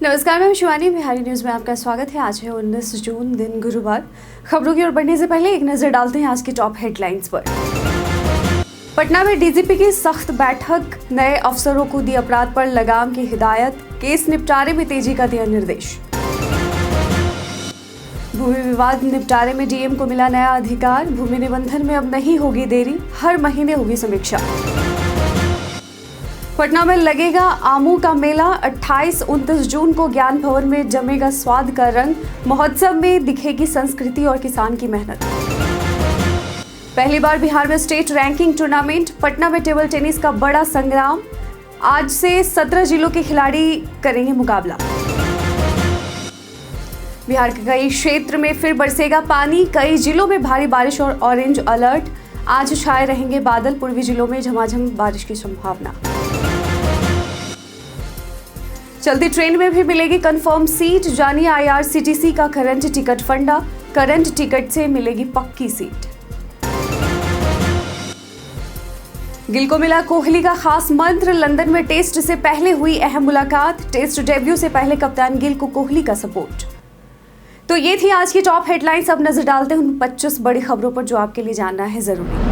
नमस्कार, मैं शिवानी। बिहारी न्यूज़ में आपका स्वागत है। आज है 19 जून, दिन गुरुवार। खबरों की ओर बढ़ने से पहले एक नज़र डालते हैं आज की टॉप हेडलाइंस पर। पटना में डीजीपी की सख्त बैठक, नए अफसरों को दी अपराध पर लगाम की हिदायत, केस निपटारे में तेजी का दिया निर्देश। भूमि विवाद निपटारे में डीएम को मिला नया अधिकार, भूमि निबंधन में अब नहीं होगी देरी, हर महीने होगी समीक्षा। पटना में लगेगा आमों का मेला, 28-29 जून को ज्ञान भवन में जमेगा स्वाद का रंग, महोत्सव में दिखेगी संस्कृति और किसान की मेहनत। पहली बार बिहार में स्टेट रैंकिंग टूर्नामेंट, पटना में टेबल टेनिस का बड़ा संग्राम, आज से 17 जिलों के खिलाड़ी करेंगे मुकाबला। बिहार के कई क्षेत्र में फिर बरसेगा पानी, कई जिलों में भारी बारिश और ऑरेंज अलर्ट, आज छाए रहेंगे बादल, पूर्वी जिलों में झमाझम बारिश की संभावना। चलती ट्रेन में भी मिलेगी कंफर्म सीट, जानिए आईआरसीटीसी का करंट टिकट फंडा, करंट टिकट से मिलेगी पक्की सीट। गिल को मिला कोहली का खास मंत्र, लंदन में टेस्ट से पहले हुई अहम मुलाकात, टेस्ट डेब्यू से पहले कप्तान गिल को कोहली का सपोर्ट। तो ये थी आज की टॉप हेडलाइंस। अब नजर डालते हैं उन 25 बड़ी खबरों पर जो आपके लिए जानना है जरूरी।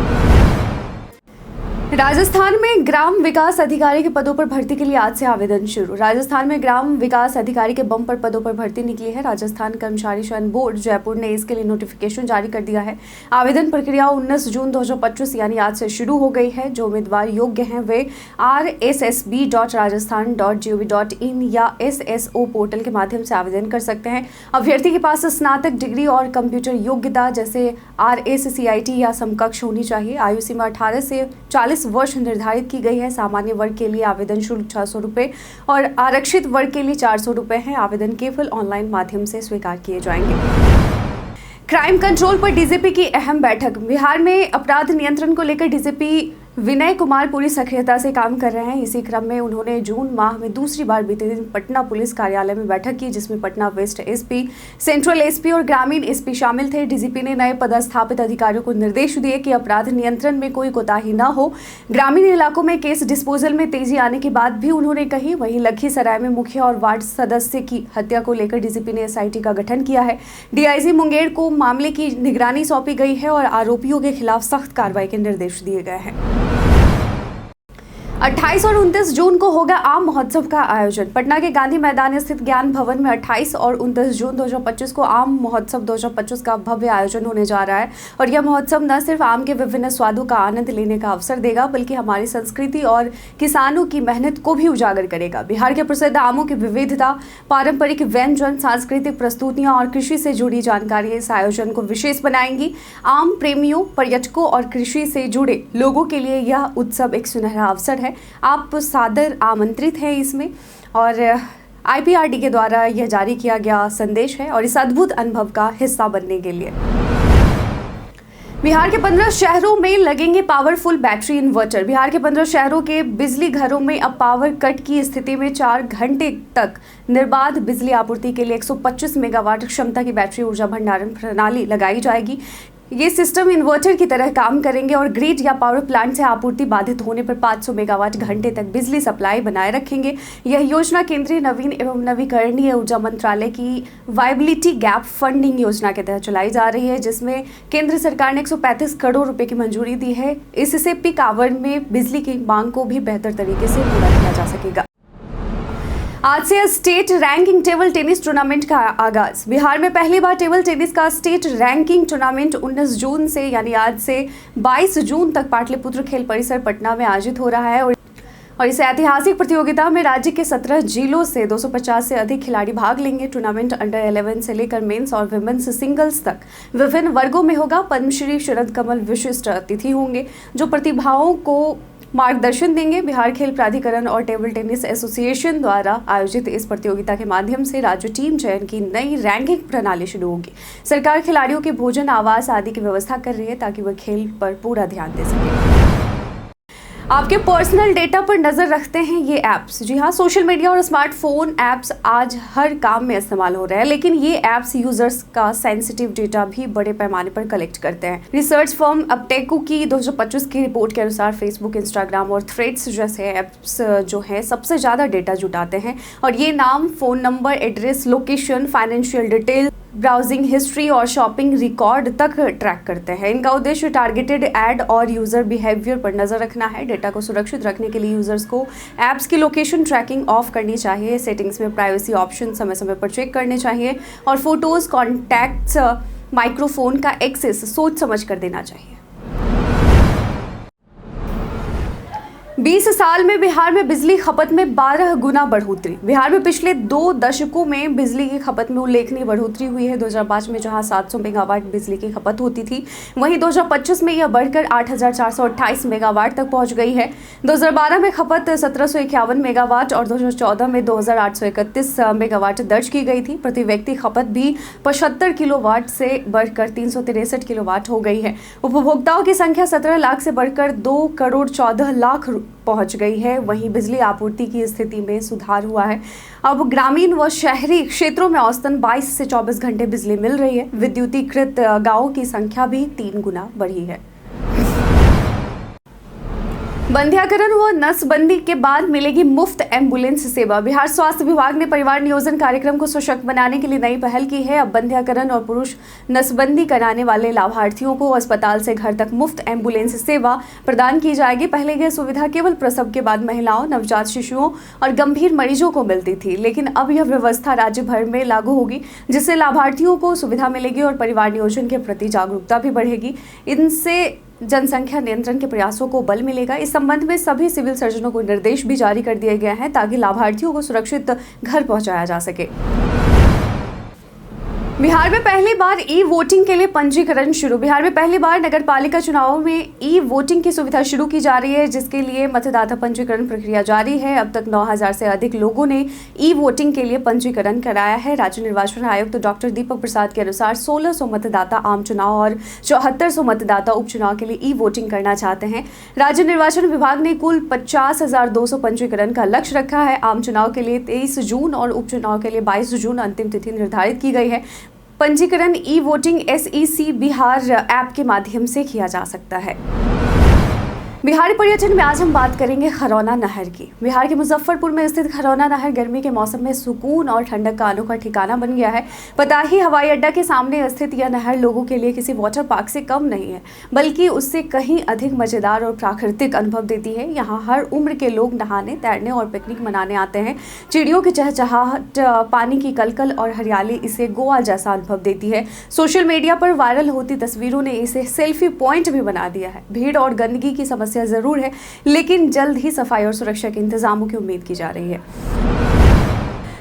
राजस्थान में ग्राम विकास अधिकारी के पदों पर भर्ती के लिए आज से आवेदन शुरू। राजस्थान में ग्राम विकास अधिकारी के बम्पर पदों पर भर्ती निकली है। राजस्थान कर्मचारी चयन बोर्ड जयपुर ने इसके लिए नोटिफिकेशन जारी कर दिया है। आवेदन प्रक्रिया 19 जून 2025 यानी आज से शुरू हो गई है। जो उम्मीदवार योग्य हैं वे rssb.rajasthan.gov.in या SSO पोर्टल के माध्यम से आवेदन कर सकते हैं। अभ्यर्थी के पास स्नातक डिग्री और कंप्यूटर योग्यता जैसे RSCIT या समकक्ष होनी चाहिए। आयु सीमा 18 से 40 वर्ष निर्धारित की गई है। सामान्य वर्ग के लिए आवेदन शुल्क 600 रुपये और आरक्षित वर्ग के लिए 400 रुपये है। आवेदन केवल ऑनलाइन माध्यम से स्वीकार किए जाएंगे। क्राइम कंट्रोल पर डीजीपी की अहम बैठक। बिहार में अपराध नियंत्रण को लेकर डीजीपी विनय कुमार पूरी सक्रियता से काम कर रहे हैं। इसी क्रम में उन्होंने जून माह में दूसरी बार बीते दिन पटना पुलिस कार्यालय में बैठक की, जिसमें Patna west SP, central SP और ग्रामीण एसपी शामिल थे। डीजीपी ने नए पदस्थापित अधिकारियों को निर्देश दिए कि अपराध नियंत्रण में कोई कोताही न हो। ग्रामीण इलाकों में केस डिस्पोजल में तेजी आने की बात भी उन्होंने कही। वहीं लखीसराय में मुखिया और वार्ड सदस्य की हत्या को लेकर डीजीपी ने SIT का गठन किया है। डीआईजी मुंगेर को मामले की निगरानी सौंपी गई है और आरोपियों के खिलाफ सख्त कार्रवाई के निर्देश दिए गए हैं। 28 और 29 जून को होगा आम महोत्सव का आयोजन। पटना के गांधी मैदान स्थित ज्ञान भवन में 28 और 29 जून 2025 को आम महोत्सव 2025 का भव्य आयोजन होने जा रहा है। और यह महोत्सव न सिर्फ आम के विभिन्न स्वादों का आनंद लेने का अवसर देगा, बल्कि हमारी संस्कृति और किसानों की मेहनत को भी उजागर करेगा। बिहार के प्रसिद्ध आमों की विविधता, पारंपरिक व्यंजन, सांस्कृतिक प्रस्तुतियां और कृषि से जुड़ी जानकारी इस आयोजन को विशेष बनाएंगी। आम प्रेमियों, पर्यटकों और कृषि से जुड़े लोगों के लिए यह उत्सव एक सुनहरा अवसर है। आप सादर आमंत्रित हैं इसमें। और IPRD के द्वारा यह जारी किया गया संदेश है और इस अद्भुत अनुभव का हिस्सा बनने के लिए बिहार के 15 शहरों में लगेंगे पावरफुल बैटरी इन्वर्टर। बिहार के 15 शहरों के बिजली घरों में अब पावर कट की स्थिति में 4 घंटे तक निर्बाध बिजली आपूर्ति के लिए 125 मेगावाट क्षमता की बैटरी ऊर्जा भंडारण प्रणाली लगाई जाएगी। ये सिस्टम इन्वर्टर की तरह काम करेंगे और ग्रिड या पावर प्लांट से आपूर्ति बाधित होने पर 500 मेगावाट घंटे तक बिजली सप्लाई बनाए रखेंगे। यह योजना केंद्रीय नवीन एवं नवीकरणीय ऊर्जा मंत्रालय की वायबिलिटी गैप फंडिंग योजना के तहत चलाई जा रही है, जिसमें केंद्र सरकार ने 135 करोड़ रुपए की मंजूरी दी है। इससे पीक आवर में बिजली की मांग को भी बेहतर तरीके से पूरा किया जा सकेगा। आज से state ranking table tennis tournament का आगाज। बिहार में पहली बार टेबल टेनिस का स्टेट रैंकिंग टूर्नामेंट 19 जून से यानी आज से 22 जून तक पाटलिपुत्र खेल परिसर पटना में आयोजित हो रहा है। और इस ऐतिहासिक प्रतियोगिता में राज्य के 17 जिलों से 250 से अधिक खिलाड़ी भाग लेंगे। टूर्नामेंट अंडर 11 से लेकर मेंस और विमेंस सिंगल्स तक विभिन्न वर्गों में होगा। पद्मश्री शरद कमल विशिष्ट अतिथि होंगे जो प्रतिभाओं को मार्गदर्शन देंगे। बिहार खेल प्राधिकरण और टेबल टेनिस एसोसिएशन द्वारा आयोजित इस प्रतियोगिता के माध्यम से राज्य टीम चयन की नई रैंकिंग प्रणाली शुरू होगी। सरकार खिलाड़ियों के भोजन, आवास आदि की व्यवस्था कर रही है ताकि वह खेल पर पूरा ध्यान दे सके। आपके पर्सनल डेटा पर नजर रखते हैं ये ऐप्स। जी हाँ, सोशल मीडिया और स्मार्टफोन ऐप्स आज हर काम में इस्तेमाल हो रहे हैं, लेकिन ये ऐप्स यूजर्स का सेंसिटिव डेटा भी बड़े पैमाने पर कलेक्ट करते हैं। रिसर्च फर्म अपटेको की 2025 की रिपोर्ट के अनुसार फेसबुक, इंस्टाग्राम और थ्रेड्स जैसे ऐप्स जो है सबसे ज्यादा डेटा जुटाते हैं, और ये नाम, phone number, address, location, financial detail, browsing history और शॉपिंग रिकॉर्ड तक ट्रैक करते हैं। इनका उद्देश्य टारगेटेड एड और यूजर बिहेवियर पर नजर रखना है। डेटा को सुरक्षित रखने के लिए यूजर्स को ऐप्स की लोकेशन ट्रैकिंग ऑफ करनी चाहिए, सेटिंग्स में प्राइवेसी ऑप्शन समय समय पर चेक करने चाहिए, और फोटोज, कॉन्टैक्ट्स, माइक्रोफोन का एक्सेस सोच समझ कर देना चाहिए। 20 साल में बिहार में बिजली खपत में 12 गुना बढ़ोतरी। बिहार में पिछले 2 दशकों में बिजली की खपत में उल्लेखनीय बढ़ोतरी हुई है। 2005 में जहां 700 मेगावाट बिजली की खपत होती थी, वहीं 2025 में यह बढ़कर 8,428 मेगावाट तक पहुंच गई है। 2012 में खपत 1751 मेगावाट और 2014 में 2,831 मेगावाट दर्ज की गई थी। प्रति व्यक्ति खपत भी 75 किलोवाट से बढ़कर 363 किलोवाट हो गई है। उपभोक्ताओं की संख्या 17 लाख से बढ़कर 2,14,00,000 पहुंच गई है। वहीं बिजली आपूर्ति की स्थिति में सुधार हुआ है। अब ग्रामीण व शहरी क्षेत्रों में औसतन 22 से 24 घंटे बिजली मिल रही है। विद्युतीकृत गांवों की संख्या भी 3 गुना बढ़ी है। बंध्याकरण व नसबंदी के बाद मिलेगी मुफ्त एम्बुलेंस सेवा। बिहार स्वास्थ्य विभाग ने परिवार नियोजन कार्यक्रम को सशक्त बनाने के लिए नई पहल की है। अब बंध्याकरण और पुरुष नसबंदी कराने वाले लाभार्थियों को अस्पताल से घर तक मुफ्त एम्बुलेंस सेवा प्रदान की जाएगी। पहले यह सुविधा केवल प्रसव के बाद महिलाओं, नवजात शिशुओं और गंभीर मरीजों को मिलती थी, लेकिन अब यह व्यवस्था राज्य भर में लागू होगी, जिससे लाभार्थियों को सुविधा मिलेगी और परिवार नियोजन के प्रति जागरूकता भी बढ़ेगी। इनसे जनसंख्या नियंत्रण के प्रयासों को बल मिलेगा। इस संबंध में सभी सिविल सर्जनों को निर्देश भी जारी कर दिए गए हैं, ताकि लाभार्थियों को सुरक्षित घर पहुंचाया जा सके। बिहार में पहली बार ई वोटिंग के लिए पंजीकरण शुरू। बिहार में पहली बार नगर पालिका चुनावों में ई वोटिंग की सुविधा शुरू की जा रही है, जिसके लिए मतदाता पंजीकरण प्रक्रिया जारी है। अब तक 9,000 से अधिक लोगों ने ई वोटिंग के लिए पंजीकरण कराया है। राज्य निर्वाचन आयुक्त डॉक्टर दीपक प्रसाद के अनुसार 1,600 मतदाता आम चुनाव और 7400 मतदाता उपचुनाव के लिए ई वोटिंग करना चाहते हैं। राज्य निर्वाचन विभाग ने कुल 50,200 पंजीकरण का लक्ष्य रखा है। आम चुनाव के लिए 23 जून और उपचुनाव के लिए 22 जून अंतिम तिथि निर्धारित की गई है। पंजीकरण e voting SEC Bihar app के माध्यम से किया जा सकता है। बिहारी पर्यटन में आज हम बात करेंगे खरौना नहर की। बिहार के मुजफ्फरपुर में स्थित खरौना नहर गर्मी के मौसम में सुकून और ठंडक का अनोखा ठिकाना बन गया है। पताही हवाई अड्डा के सामने स्थित यह नहर लोगों के लिए किसी वाटर पार्क से कम नहीं है, बल्कि उससे कहीं अधिक मजेदार और प्राकृतिक अनुभव देती है। यहाँ हर उम्र के लोग नहाने, तैरने और पिकनिक मनाने आते हैं। चिड़ियों की चहचहाहट, पानी की कलकल और हरियाली इसे गोवा जैसा अनुभव देती है। सोशल मीडिया पर वायरल होती तस्वीरों ने इसे सेल्फी पॉइंट भी बना दिया है। भीड़ और गंदगी की समस्या जरूर है, लेकिन जल्द ही सफाई और सुरक्षा के इंतजामों की उम्मीद की जा रही है।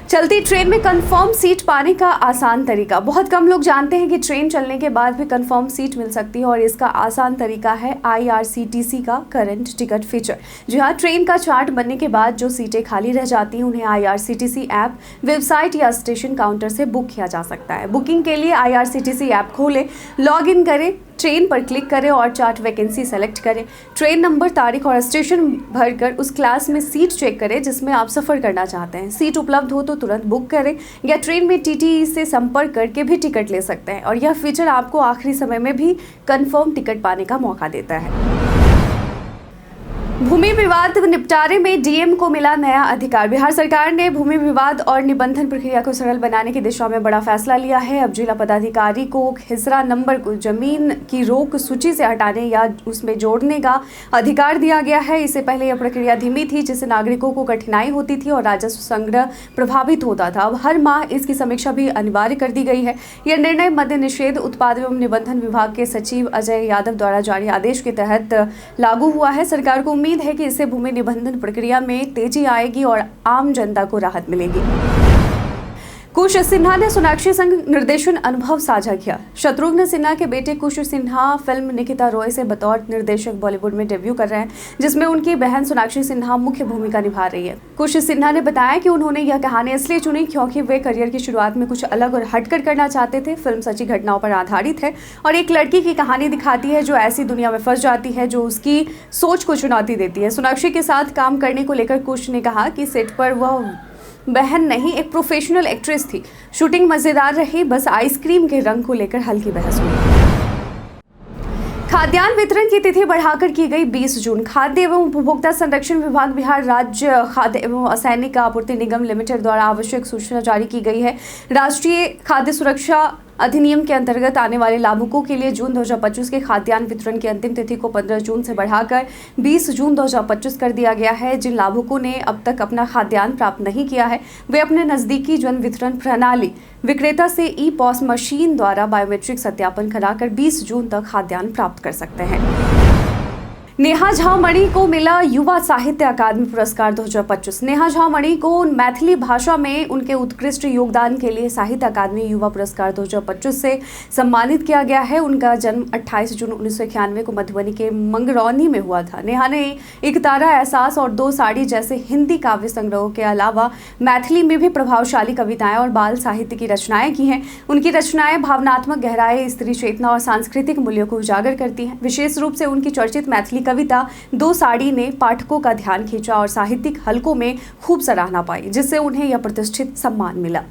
चलती ट्रेन में कंफर्म सीट पाने का आसान तरीका। बहुत कम लोग जानते हैं कि ट्रेन चलने के बाद भी कंफर्म सीट मिल सकती है, और इसका आसान तरीका है IRCTC का करंट टिकट फीचर। जी हाँ, ट्रेन का चार्ट बनने के बाद जो सीटें खाली रह जाती हैं उन्हें IRCTC ऐप, वेबसाइट या स्टेशन काउंटर से बुक किया जा सकता है। बुकिंग के लिए IRCTC ऐप खोलें, लॉग इन करें, ट्रेन पर क्लिक करें और चार्ट वैकेंसी सेलेक्ट करें। ट्रेन नंबर, तारीख और स्टेशन भरकर उस क्लास में सीट चेक करें जिसमें आप सफ़र करना चाहते हैं। सीट उपलब्ध हो तो तुरंत बुक करें, या ट्रेन में TTE से संपर्क करके भी टिकट ले सकते हैं, और यह फीचर आपको आखिरी समय में भी कंफर्म टिकट पाने का मौका देता है। भूमि विवाद निपटारे में DM को मिला नया अधिकार। बिहार सरकार ने भूमि विवाद और निबंधन प्रक्रिया को सरल बनाने की दिशा में बड़ा फैसला लिया है। अब जिला पदाधिकारी को खिसरा नंबर को जमीन की रोक सूची से हटाने या उसमें जोड़ने का अधिकार दिया गया है। इससे पहले यह प्रक्रिया धीमी थी, जिससे नागरिकों को कठिनाई होती थी और राजस्व संग्रह प्रभावित होता था। अब हर माह इसकी समीक्षा भी अनिवार्य कर दी गई है। यह निर्णय मद्य निषेध, उत्पाद एवं निबंधन विभाग के सचिव अजय यादव द्वारा जारी आदेश के तहत लागू हुआ है। सरकार को उम्मीद है कि इससे भूमि निबंधन प्रक्रिया में तेजी आएगी और आम जनता को राहत मिलेगी। कुश सिन्हा ने सोनाक्षी संग निर्देशन अनुभव साझा किया। शत्रुघ्न सिन्हा के बेटे कुश सिन्हा फिल्म निकिता रॉय से बतौर निर्देशक बॉलीवुड में डेब्यू कर रहे हैं, जिसमें उनकी बहन सोनाक्षी सिन्हा मुख्य भूमिका निभा रही है। कुश सिन्हा ने बताया कि उन्होंने यह कहानी इसलिए चुनी क्योंकि वे करियर की शुरुआत में कुछ अलग और हटकर करना चाहते थे। फिल्म सच्ची घटनाओं पर आधारित है और एक लड़की की कहानी दिखाती है जो ऐसी दुनिया में फंस जाती है जो उसकी सोच को चुनौती देती है। सोनाक्षी के साथ काम करने को लेकर कुश ने कहा कि सेट पर वह बहन नहीं, एक प्रोफेशनल एक्ट्रेस थी। शूटिंग मजेदार रही, बस आइसक्रीम के रंग को लेकर हल्की बहस हुई। खाद्यान्न वितरण की तिथि बढ़ाकर की गई 20 जून। खाद्य एवं उपभोक्ता संरक्षण विभाग बिहार राज्य खाद्य एवं असैनिक आपूर्ति निगम लिमिटेड द्वारा आवश्यक सूचना जारी की गई है। राष्ट्रीय खाद्य सुरक्षा अधिनियम के अंतर्गत आने वाले लाभुकों के लिए जून 2025 के खाद्यान्न वितरण की अंतिम तिथि को 15 जून से बढ़ाकर 20 जून 2025 कर दिया गया है। जिन लाभुकों ने अब तक अपना खाद्यान्न प्राप्त नहीं किया है, वे अपने नजदीकी जन वितरण प्रणाली विक्रेता से ई-पॉस मशीन द्वारा बायोमेट्रिक सत्यापन कराकर 20 जून तक खाद्यान्न प्राप्त कर सकते हैं। नेहा झा मणि को मिला युवा साहित्य अकादमी पुरस्कार 2025। नेहा झा मणि को मैथिली भाषा में उनके उत्कृष्ट योगदान के लिए साहित्य अकादमी युवा पुरस्कार 2025 से सम्मानित किया गया है। उनका जन्म 28 जून 1991 को मधुबनी के मंगरौनी में हुआ था। नेहा ने एक तारा, एहसास और दो साड़ी जैसे हिंदी काव्य संग्रहों के अलावा मैथिली में भी प्रभावशाली कविताएं और बाल साहित्य की रचनाएं की हैं। उनकी रचनाएं भावनात्मक गहराई, स्त्री चेतना और सांस्कृतिक मूल्यों को उजागर करती हैं। विशेष रूप से उनकी चर्चित मैथिली कविता दो साड़ी ने पाठकों का ध्यान खींचा और साहित्यिक हलकों में खूब सराहना पाई, जिससे उन्हें यह प्रतिष्ठित सम्मान मिला।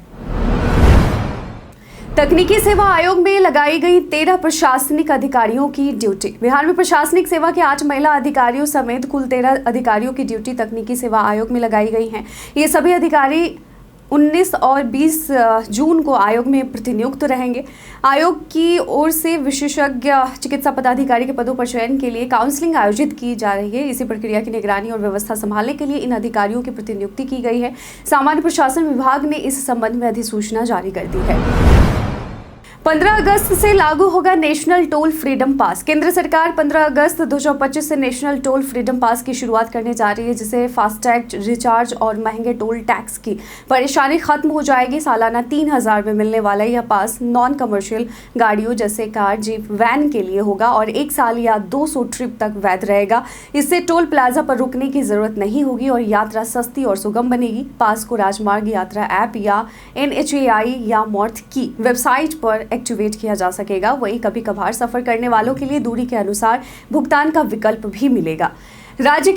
तकनीकी सेवा आयोग में लगाई गई 13 प्रशासनिक अधिकारियों की ड्यूटी। बिहार में प्रशासनिक सेवा के 8 महिला अधिकारियों समेत कुल 13 अधिकारियों की ड्यूटी तकनीकी सेवा आयोग में लगाई गई है। ये सभी अधिकारी 19 और 20 जून को आयोग में प्रतिनियुक्त रहेंगे। आयोग की ओर से विशेषज्ञ चिकित्सा पदाधिकारी के पदों पर चयन के लिए काउंसलिंग आयोजित की जा रही है। इसी प्रक्रिया की निगरानी और व्यवस्था संभालने के लिए इन अधिकारियों की प्रतिनियुक्ति की गई है। सामान्य प्रशासन विभाग ने इस संबंध में अधिसूचना जारी कर दी है। 15 अगस्त से लागू होगा नेशनल टोल फ्रीडम पास। केंद्र सरकार 15 अगस्त 2025 से नेशनल टोल फ्रीडम पास की शुरुआत करने जा रही है, जिससे फास्टैग रिचार्ज और महंगे टोल टैक्स की परेशानी खत्म हो जाएगी। सालाना 3000 में मिलने वाला यह पास नॉन कमर्शियल गाड़ियों जैसे कार, जीप, वैन के लिए होगा और 1 साल या 200 ट्रिप तक वैध रहेगा। इससे टोल प्लाजा पर रुकने की जरूरत नहीं होगी और यात्रा सस्ती और सुगम बनेगी। पास को राजमार्ग यात्रा ऐप या NHAI या मॉर्थ की वेबसाइट पर एक्टिवेट किया जा सकेगा। वहीं कभी कभार सफर करने वालों के लिए दूरी के अनुसार भुगतान का विकल्प भी मिलेगा। राज्य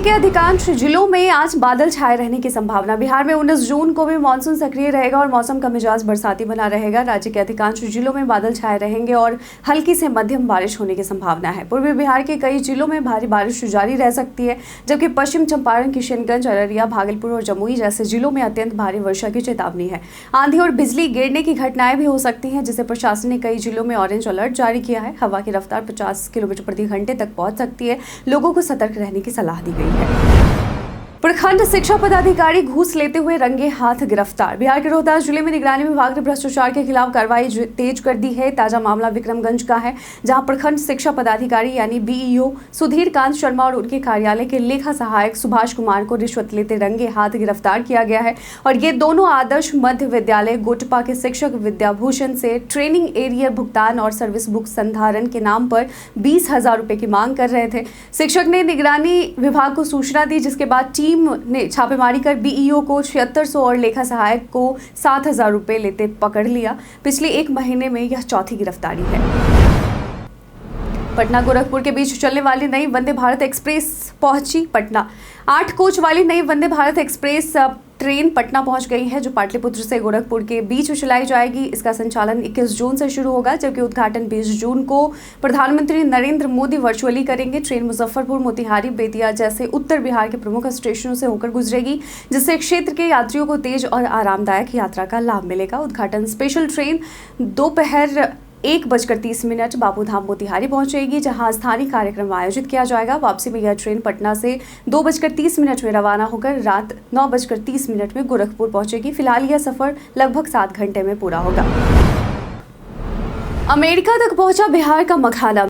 के अधिकांश जिलों में आज बादल छाए रहने की संभावना। बिहार में 19 जून को भी मानसून सक्रिय रहेगा और मौसम का मिजाज बरसाती बना रहेगा। राज्य के अधिकांश जिलों में बादल छाए रहेंगे और हल्की से मध्यम बारिश होने की संभावना है। पूर्वी बिहार के कई जिलों में भारी बारिश जारी रह सकती है, जबकि पश्चिम चंपारण, किशनगंज, अररिया, भागलपुर और जमुई जैसे जिलों में अत्यंत भारी वर्षा की चेतावनी है। आंधी और बिजली गिरने की घटनाएं भी हो सकती हैं, जिसे प्रशासन ने कई जिलों में ऑरेंज अलर्ट जारी किया है। हवा की रफ्तार 50 किलोमीटर प्रति घंटे तक पहुंच सकती है। लोगों को सतर्क रहने की सलाह दी गई है। प्रखंड शिक्षा पदाधिकारी घूस लेते हुए रंगे हाथ गिरफ्तार। बिहार के रोहतास जिले में निगरानी विभाग ने भ्रष्टाचार के खिलाफ कार्रवाई तेज कर दी है। ताजा मामला विक्रमगंज का है, जहां प्रखंड शिक्षा पदाधिकारी यानी BEO सुधीर कांत शर्मा और उनके कार्यालय के लेखा सहायक सुभाष कुमार को रिश्वत लेते रंगे हाथ गिरफ्तार किया गया है। और ये दोनों आदर्श मध्य विद्यालय गोटपा के शिक्षक विद्याभूषण से ट्रेनिंग एरियर भुगतान और सर्विस बुक संधारण के नाम पर 20,000 रुपए की मांग कर रहे थे। शिक्षक ने निगरानी विभाग को सूचना दी, जिसके बाद टीम ने छापेमारी कर BEO को 7600 और लेखा सहायक को 7,000 रुपए लेते पकड़ लिया। पिछले 1 महीने में यह चौथी गिरफ्तारी है। पटना गोरखपुर के बीच चलने वाली नई वंदे भारत एक्सप्रेस पहुंची पटना। 8 कोच वाली नई वंदे भारत एक्सप्रेस ट्रेन पटना पहुंच गई है, जो पाटलिपुत्र से गोरखपुर के बीच चलाई जाएगी। इसका संचालन 21 जून से शुरू होगा, जबकि उद्घाटन 20 जून को प्रधानमंत्री नरेंद्र मोदी वर्चुअली करेंगे। ट्रेन मुजफ्फरपुर, मोतिहारी, बेतिया जैसे उत्तर बिहार के प्रमुख स्टेशनों से होकर गुजरेगी, जिससे क्षेत्र के यात्रियों को तेज और आरामदायक यात्रा का लाभ मिलेगा। उद्घाटन स्पेशल ट्रेन दोपहर 1:30 बापूधाम मोतिहारी पहुंचेगी, जहां स्थानीय कार्यक्रम आयोजित किया जाएगा। वापसी में यह ट्रेन पटना से 2:30 में रवाना होकर रात 9:30 में गोरखपुर पहुंचेगी। फिलहाल यह सफर लगभग 7 घंटे में पूरा होगा। अमेरिका तक पहुंचा बिहार का मखाना।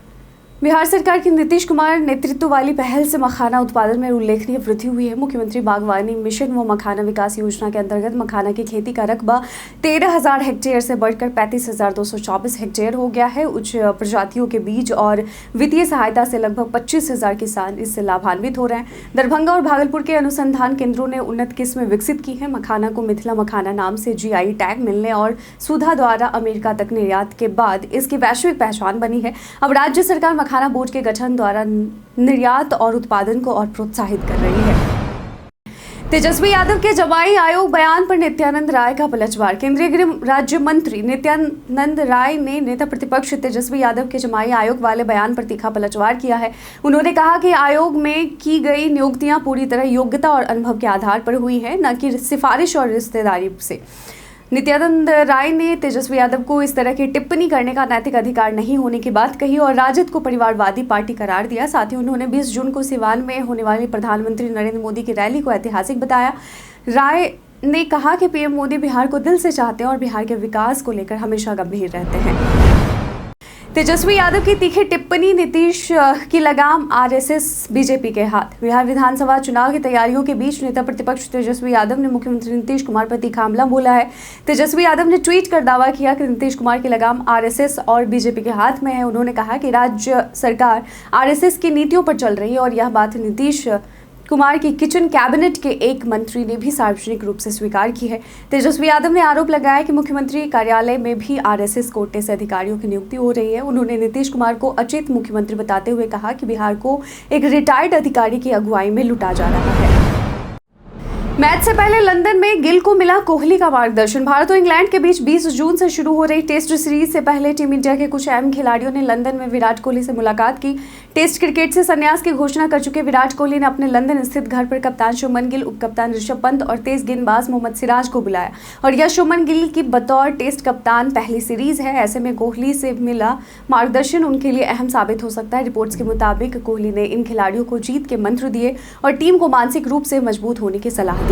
बिहार सरकार की नीतीश कुमार नेतृत्व वाली पहल से मखाना उत्पादन में उल्लेखनीय वृद्धि हुई है। मुख्यमंत्री बागवानी मिशन व मखाना विकास योजना के अंतर्गत मखाना की खेती का रकबा 13,000 हेक्टेयर से बढ़कर 35,224 हेक्टेयर हो गया है। उच्च प्रजातियों के बीज और वित्तीय सहायता से लगभग 25,000 किसान इससे लाभान्वित हो रहे हैं। दरभंगा और भागलपुर के अनुसंधान केंद्रों ने उन्नत किस्में विकसित की है। मखाना को मिथिला मखाना नाम से GI टैग मिलने और सुधा द्वारा अमेरिका तक निर्यात के बाद इसकी वैश्विक पहचान बनी है। अब राज्य सरकार मखाना बोर्ड के गठन द्वारा निर्यात और उत्पादन को और प्रोत्साहित कर रही है। तेजस्वी यादव के जमाई आयोग बयान पर नित्यानंद राय का पलटवार। केंद्रीय गृह राज्य मंत्री नित्यानंद राय ने नेता प्रतिपक्ष तेजस्वी यादव के जमाई आयोग वाले बयान पर तीखा पलटवार किया है। उन्होंने कहा कि आयोग में की गई नियुक्तियां पूरी तरह योग्यता और अनुभव के आधार पर हुई है, न कि सिफारिश और रिश्तेदारी से। नित्यानंद राय ने तेजस्वी यादव को इस तरह की टिप्पणी करने का नैतिक अधिकार नहीं होने की बात कही और राजद को परिवारवादी पार्टी करार दिया। साथ ही उन्होंने 20 जून को सिवान में होने वाली प्रधानमंत्री नरेंद्र मोदी की रैली को ऐतिहासिक बताया। राय ने कहा कि पीएम मोदी बिहार को दिल से चाहते हैं और बिहार के विकास को लेकर हमेशा गंभीर रहते हैं। तेजस्वी यादव की तीखी टिप्पणी, नीतीश की लगाम RSS बीजेपी के हाथ। बिहार विधानसभा चुनाव की तैयारियों के बीच नेता प्रतिपक्ष तेजस्वी यादव ने मुख्यमंत्री नीतीश कुमार पर तीखा हमला बोला है। तेजस्वी यादव ने ट्वीट कर दावा किया कि नीतीश कुमार की लगाम RSS और बीजेपी के हाथ में है। उन्होंने कहा कि राज्य सरकार RSS की नीतियों पर चल रही है और यह बात नीतीश कुमार की किचन कैबिनेट के एक मंत्री ने भी सार्वजनिक रूप से स्वीकार की है। तेजस्वी यादव ने आरोप लगाया कि मुख्यमंत्री कार्यालय में भी RSS कोटे से अधिकारियों की नियुक्ति हो रही है। उन्होंने नीतीश कुमार को अचेत मुख्यमंत्री बताते हुए कहा कि बिहार को एक रिटायर्ड अधिकारी की अगुवाई में लुटा जा रहा है। मैच से पहले लंदन में गिल को मिला कोहली का मार्गदर्शन। भारत और इंग्लैंड के बीच 20 जून से शुरू हो रही टेस्ट सीरीज से पहले टीम इंडिया के कुछ अहम खिलाड़ियों ने लंदन में विराट कोहली से मुलाकात की। टेस्ट क्रिकेट से संन्यास की घोषणा कर चुके विराट कोहली ने अपने लंदन स्थित घर पर कप्तान शुभमन गिल, उप कप्तान ऋषभ पंत और तेज गेंदबाज मोहम्मद सिराज को बुलाया। और यह शुभमन गिल की बतौर टेस्ट कप्तान पहली सीरीज है। ऐसे में कोहली से मिला मार्गदर्शन उनके लिए अहम साबित हो सकता है। रिपोर्ट्स के मुताबिक कोहली ने इन खिलाड़ियों को जीत के मंत्र दिए और टीम को मानसिक रूप से मजबूत होने की सलाह दी।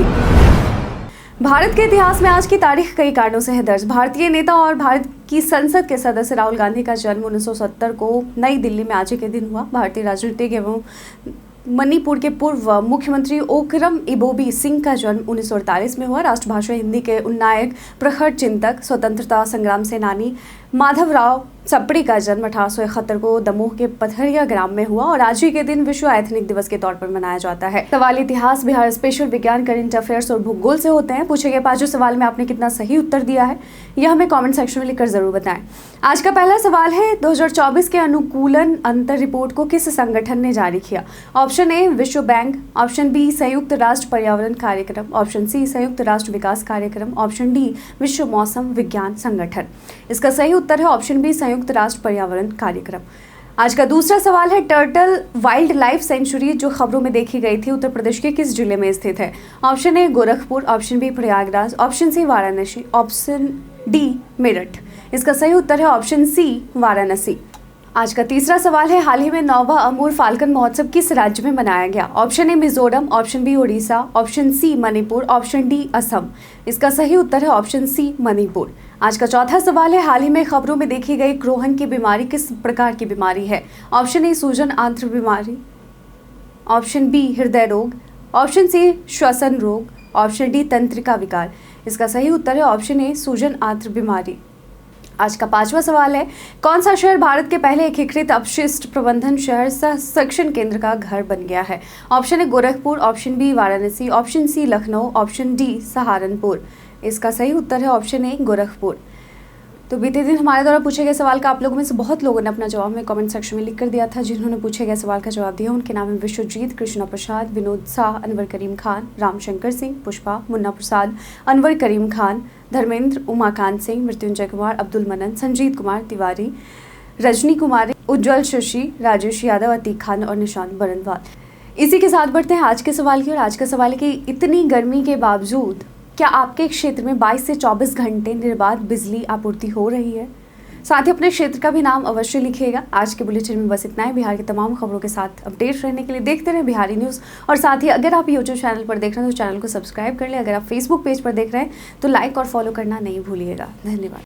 भारत के इतिहास में आज की तारीख कई कारणों से है दर्ज। भारतीय नेता और भारत की संसद के सदस्य राहुल गांधी का जन्म 1970 को नई दिल्ली में आज ही के दिन हुआ। भारतीय राजनीतिक एवं मणिपुर के पूर्व मुख्यमंत्री ओकरम इबोबी सिंह का जन्म 1948 में हुआ। राष्ट्रभाषा हिंदी के उन्नायक, प्रखर चिंतक, स्वतंत्रता संग्राम सेनानी माधवराव सप्रे का जन्म 1871 को दमोह के पथरिया ग्राम में हुआ और आज ही के दिन विश्व एथनिक दिवस के तौर पर मनाया जाता है। सवाल इतिहास, बिहार स्पेशल, विज्ञान, करंट अफेयर्स और भूगोल से होते हैं। पूछे गए 5 सवाल में आपने कितना सही उत्तर दिया है यह हमें कमेंट सेक्शन में लिखकर जरूर बताएं। आज का पहला सवाल है, 2024 के अनुकूलन अंतर रिपोर्ट को किस संगठन ने जारी किया? ऑप्शन ए विश्व बैंक, ऑप्शन बी संयुक्त राष्ट्र पर्यावरण कार्यक्रम, ऑप्शन सी संयुक्त राष्ट्र विकास कार्यक्रम, ऑप्शन डी विश्व मौसम विज्ञान संगठन। इसका सही उत्तर है ऑप्शन बी संयुक्त राष्ट्र पर्यावरण कार्यक्रम। आज का दूसरा सवाल है, टर्टल वाइल्ड लाइफ सेंचुरी जो खबरों में देखी गई थी उत्तर प्रदेश के किस जिले में स्थित है? Option A Gorakhpur, option B Prayagraj, option C Varanasi, option D Meerut. इसका सही उत्तर है ऑप्शन सी वाराणसी। आज का तीसरा सवाल है, हाल ही में 9वां अमूर फाल्कन महोत्सव किस राज्य में मनाया गया? Option A Mizoram, option B Orissa, option C Manipur, option D Assam. इसका सही उत्तर है ऑप्शन सी मणिपुर। आज का चौथा सवाल है, हाल ही में खबरों में देखी गई क्रोहन की बीमारी किस प्रकार की बीमारी है? ऑप्शन ए सूजन आंत्र बीमारी, ऑप्शन बी हृदय रोग, ऑप्शन सी श्वसन रोग, ऑप्शन डी तंत्रिका विकार। इसका सही उत्तर है ऑप्शन ए सूजन आंत्र बीमारी। आज का 5वां सवाल है, कौन सा शहर भारत के पहले एकीकृत अपशिष्ट प्रबंधन शहर सह संरक्षण केंद्र का घर बन गया है? Option A Gorakhpur, option B Varanasi, option C Lucknow, option D Saharanpur. इसका सही उत्तर है ऑप्शन ए गोरखपुर। तो बीते दिन हमारे द्वारा पूछे गए सवाल का आप लोगों में से बहुत लोगों ने अपना जवाब में कमेंट सेक्शन में लिख कर दिया था। जिन्होंने पूछे गए सवाल का जवाब दिया उनके नाम है विश्वजीत, कृष्णा प्रसाद, विनोद शाह, अनवर करीम खान, रामशंकर सिंह, पुष्पा, मुन्ना प्रसाद, अनवर करीम खान, धर्मेंद्र, उमाकांत सिंह, मृत्युंजय कुमार, अब्दुल मनन, संजीत कुमार तिवारी, रजनी कुमारी, उज्जवल शशि, राजेश यादव, अतीक खान और निशांत बरनवाल। इसी के साथ बढ़ते हैं आज के सवाल की। और आज का सवाल है कि इतनी गर्मी के बावजूद क्या आपके क्षेत्र में 22 से 24 घंटे निर्बाध बिजली आपूर्ति हो रही है? साथ ही अपने क्षेत्र का भी नाम अवश्य लिखिएगा। आज के बुलेटिन में बस इतना है। बिहार की तमाम खबरों के साथ अपडेट रहने के लिए देखते रहे बिहारी न्यूज़। और साथ ही अगर आप यूट्यूब चैनल पर देख रहे हैं तो चैनल को सब्सक्राइब कर लें। अगर आप फेसबुक पेज पर देख रहे हैं तो लाइक और फॉलो करना नहीं भूलिएगा। धन्यवाद।